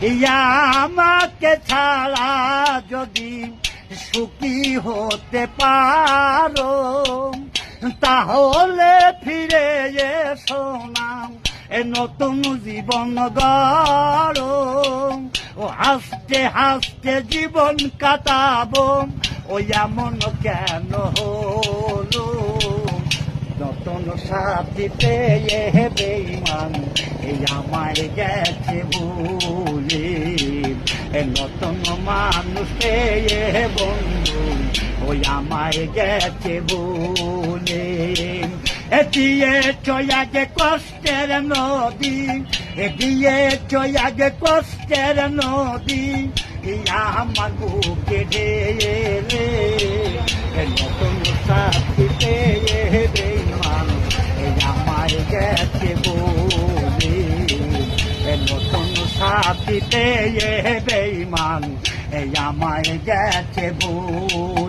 ইয়া আমাকে ছাড়া যদি সুখী হতে পারো তাহলে ফিরে এসো না এ নতুন জীবন গড়ো ও হাসতে হাসতে জীবন কাটাবো ও এমন কেন হলো নতুন সাথী পেয়ে বেঈমান এই আমায় গেছে ভুলে নতুন মানুষ পেয়ে বন্ধু ওই আমায় গেছে ভুলে দিয়ে চয়াগে কষ্টের নদী দিয়ে চয়াগে কষ্টের নদী আমার বুকে ঢেলে নতুন সাথী পেয়ে বেঈমান এই আমায় গেছে ভুলে নতুন সাথী পেয়ে বেঈমান এই আমায় গেছে ভুলে